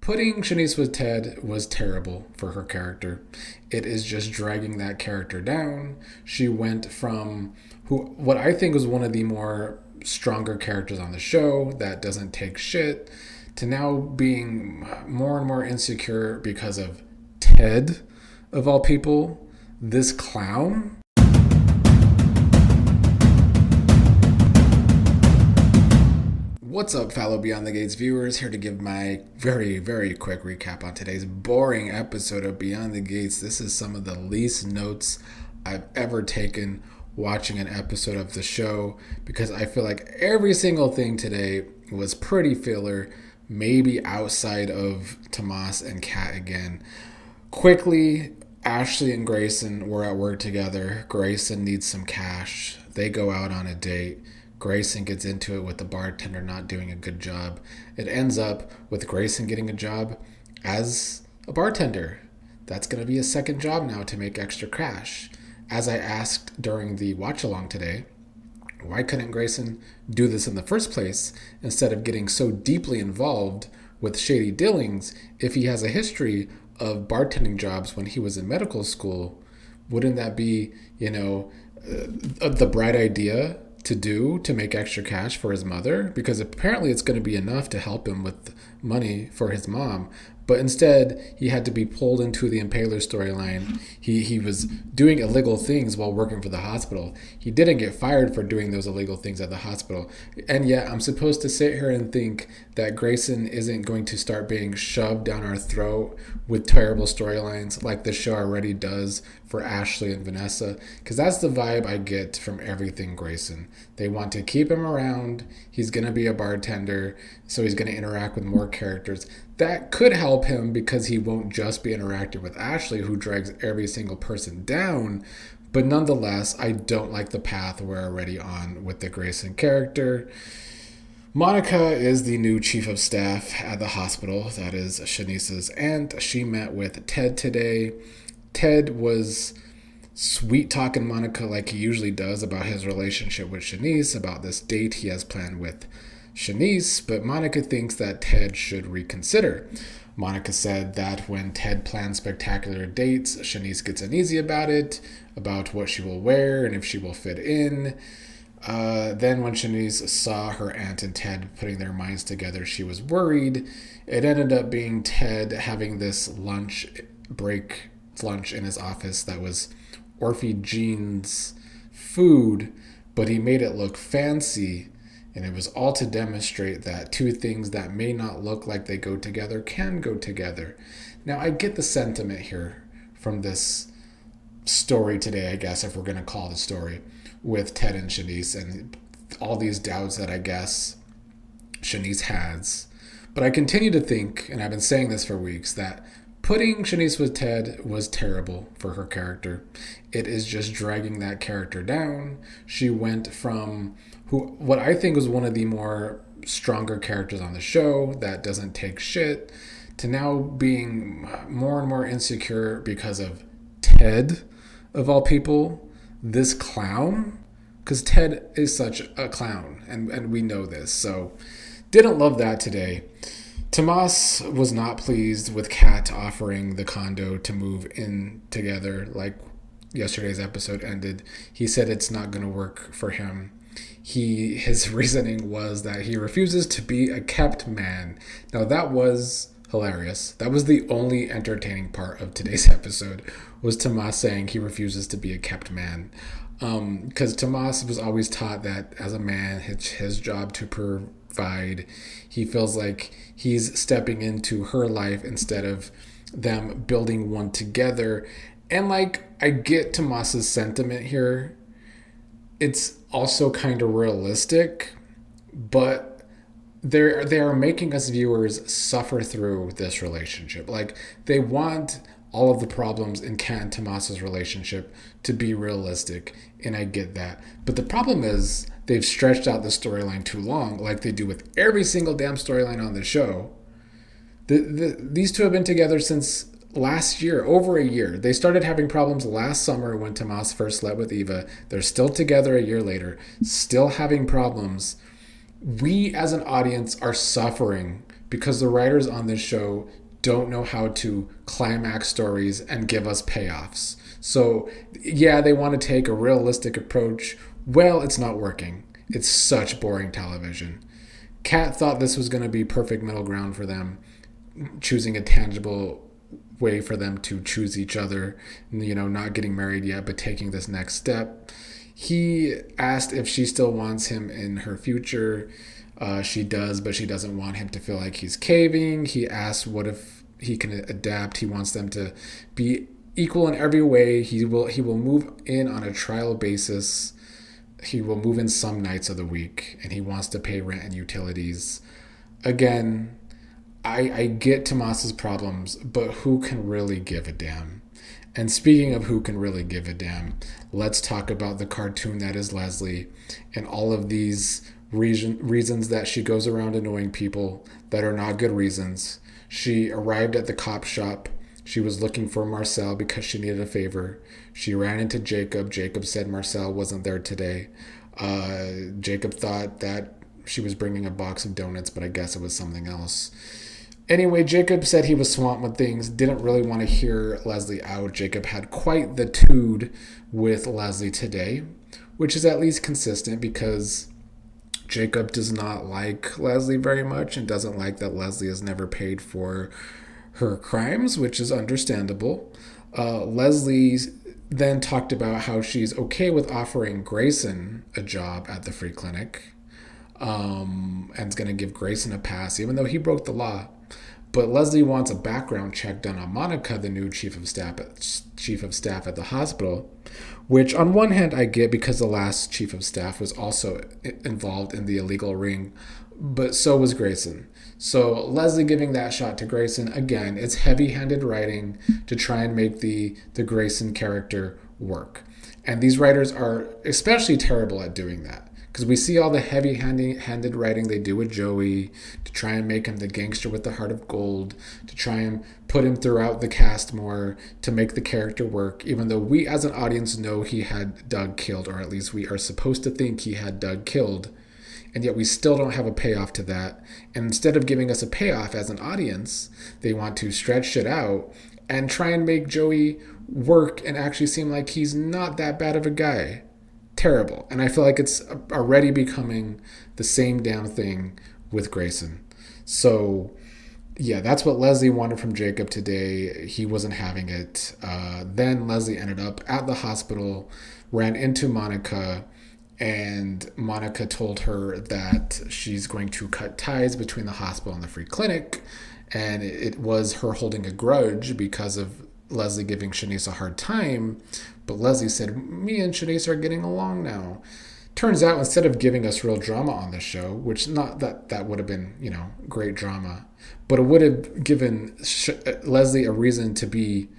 Putting Shanice with Ted was terrible for her character. It is just dragging that character down. She went from what I think was one of the more stronger characters on the show that doesn't take shit to now being more and more insecure because of Ted, of all people, this clown. What's up, fellow Beyond the Gates viewers? Here to give my very, very quick recap on today's boring episode of Beyond the Gates. This is some of the least notes I've ever taken watching an episode of the show because I feel like every single thing today was pretty filler, maybe outside of Tomas and Kat again. Quickly, Ashley and Grayson were at work together. Grayson needs some cash. They go out on a date. Grayson gets into it with the bartender not doing a good job. It ends up with Grayson getting a job as a bartender. That's going to be a second job now to make extra cash. As I asked during the watch along today, why couldn't Grayson do this in the first place instead of getting so deeply involved with shady dealings if he has a history of bartending jobs when he was in medical school? Wouldn't that be, the bright idea to do to make extra cash for his mother? Because apparently it's going to be enough to help him with money for his mom. But instead, he had to be pulled into the Impaler storyline. He was doing illegal things while working for the hospital. He didn't get fired for doing those illegal things at the hospital. And yet, I'm supposed to sit here and think that Grayson isn't going to start being shoved down our throat with terrible storylines like the show already does for Ashley and Vanessa. Because that's the vibe I get from everything Grayson. They want to keep him around. He's going to be a bartender, so he's going to interact with more characters. That could help him because he won't just be interacting with Ashley, who drags every single person down. But nonetheless, I don't like the path we're already on with the Grayson character. Monica is the new chief of staff at the hospital. That is Shanice's aunt. She met with Ted today. Ted was sweet talking Monica like he usually does about his relationship with Shanice, about this date he has planned with Shanice, but Monica thinks that Ted should reconsider. Monica said that when Ted plans spectacular dates, Shanice gets uneasy about it, about what she will wear and if she will fit in. Then when Shanice saw her aunt and Ted putting their minds together, she was worried. It ended up being Ted having this lunch in his office that was Orphe Jean's food, but he made it look fancy. And it was all to demonstrate that two things that may not look like they go together can go together. Now, I get the sentiment here from this story today, I guess, if we're going to call it a story, with Ted and Shanice and all these doubts that I guess Shanice has. But I continue to think, and I've been saying this for weeks, that putting Shanice with Ted was terrible for her character. It is just dragging that character down. She went from what I think was one of the more stronger characters on the show that doesn't take shit to now being more and more insecure because of Ted, of all people, this clown. Because Ted is such a clown, and we know this. So didn't love that today. Tomas was not pleased with Kat offering the condo to move in together like yesterday's episode ended. He said it's not going to work for him. His reasoning was that he refuses to be a kept man. Now that was hilarious. That was the only entertaining part of today's episode, was Tomas saying he refuses to be a kept man. Because Tomas was always taught that as a man, it's his job to provide. He feels like he's stepping into her life instead of them building one together. And I get Tomas's sentiment here. It's also kind of realistic, but they are making us viewers suffer through this relationship. They want all of the problems in Kat and Tomas's relationship to be realistic, and I get that. But the problem is they've stretched out the storyline too long, like they do with every single damn storyline on the show. These two have been together since last year, over a year. They started having problems last summer when Tomas first slept with Eva. They're still together a year later, still having problems. We as an audience are suffering because the writers on this show don't know how to climax stories and give us payoffs. So, yeah, they want to take a realistic approach. Well, it's not working. It's such boring television. Kat thought this was going to be perfect middle ground for them, choosing a tangible way for them to choose each other, not getting married yet, but taking this next step. He asked if she still wants him in her future. She does, but she doesn't want him to feel like he's caving. He asks what if he can adapt. He wants them to be equal in every way. He will move in on a trial basis. He will move in some nights of the week, and he wants to pay rent and utilities. Again, I get Tomas's problems, but who can really give a damn? And speaking of who can really give a damn, let's talk about the cartoon that is Leslie and all of these reasons that she goes around annoying people that are not good reasons. She arrived at the cop shop. She was looking for Marcel because she needed a favor. She ran into Jacob. Jacob said Marcel wasn't there today. Jacob thought that she was bringing a box of donuts, but I guess it was something else. Anyway, Jacob said he was swamped with things, didn't really want to hear Leslie out. Jacob had quite the tood with Leslie today, which is at least consistent because Jacob does not like Leslie very much and doesn't like that Leslie has never paid for her crimes, which is understandable. Leslie then talked about how she's okay with offering Grayson a job at the free clinic, and is going to give Grayson a pass, even though he broke the law. But Leslie wants a background check done on Monica, the new chief of staff at the hospital, which on one hand I get because the last chief of staff was also involved in the illegal ring, but so was Grayson. So Leslie giving that shot to Grayson, again, it's heavy-handed writing to try and make the Grayson character work. And these writers are especially terrible at doing that. Because we see all the heavy-handed writing they do with Joey to try and make him the gangster with the heart of gold, to try and put him throughout the cast more, to make the character work, even though we as an audience know he had Doug killed, or at least we are supposed to think he had Doug killed, and yet we still don't have a payoff to that. And instead of giving us a payoff as an audience, they want to stretch it out and try and make Joey work and actually seem like he's not that bad of a guy. Terrible. And I feel like it's already becoming the same damn thing with Grayson. So, yeah, that's what Leslie wanted from Jacob today. He wasn't having it. Then Leslie ended up at the hospital, ran into Monica, and Monica told her that she's going to cut ties between the hospital and the free clinic. And it was her holding a grudge because of Leslie giving Shanice a hard time. But Leslie said, me and Shanice are getting along now. Turns out, instead of giving us real drama on this show, which not that would have been, great drama, but it would have given Leslie a reason to be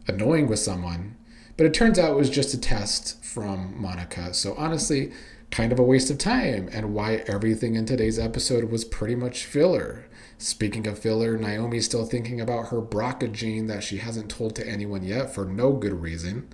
annoying with someone. But it turns out it was just a test from Monica. So honestly, kind of a waste of time, and why everything in today's episode was pretty much filler. Speaking of filler, Naomi's still thinking about her BRCA gene that she hasn't told to anyone yet for no good reason.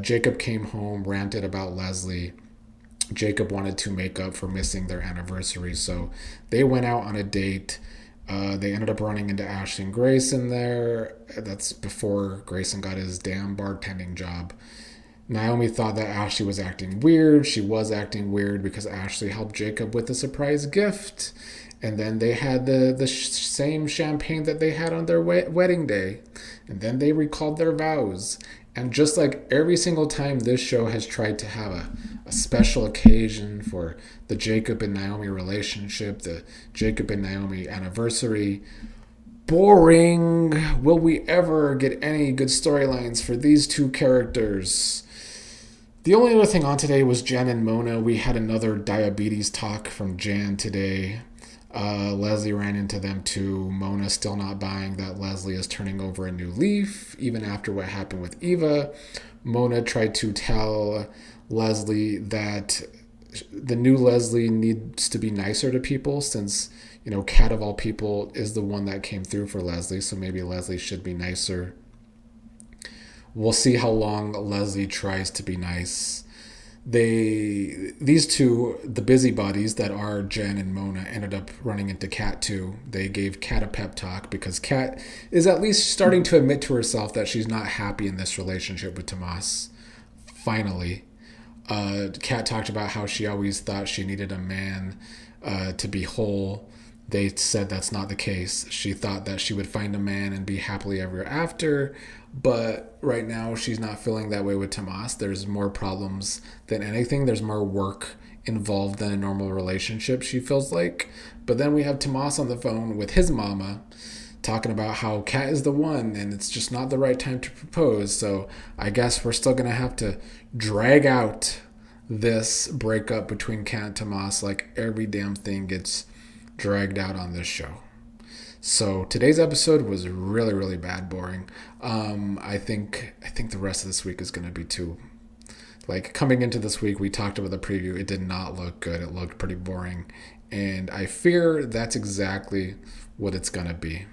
Jacob came home, ranted about Leslie. Jacob wanted to make up for missing their anniversary, so they went out on a date. They ended up running into Ashley and Grayson there. That's before Grayson got his damn bartending job. Naomi thought that Ashley was acting weird. She was acting weird because Ashley helped Jacob with a surprise gift. And then they had the same champagne that they had on their wedding day. And then they recalled their vows. And just like every single time this show has tried to have a special occasion for the Jacob and Naomi relationship, the Jacob and Naomi anniversary, boring. Will we ever get any good storylines for these two characters? The only other thing on today was Jen and Mona. We had another diabetes talk from Jan today. Leslie ran into them too. Mona still not buying that Leslie is turning over a new leaf, even after what happened with Eva. Mona tried to tell Leslie that the new Leslie needs to be nicer to people since, Kat of all people is the one that came through for Leslie, so maybe Leslie should be nicer. We'll see how long Leslie tries to be nice. these two, the busybodies that are Jen and Mona, ended up running into Kat too. They gave Kat a pep talk because Kat is at least starting to admit to herself that she's not happy in this relationship with Tomas. Finally, Kat talked about how she always thought she needed a man to be whole. They said that's not the case. She thought that she would find a man and be happily ever after, but right now she's not feeling that way with Tomas. There's more problems than anything. There's more work involved than a normal relationship, she feels like. But then we have Tomas on the phone with his mama talking about how Kat is the one and it's just not the right time to propose. So I guess we're still going to have to drag out this breakup between Kat and Tomas like every damn thing gets dragged out on this show. So today's episode was really, really bad, boring. I think the rest of this week is going to be too. Like coming into this week, we talked about the preview. It did not look good. It looked pretty boring, and I fear that's exactly what it's going to be.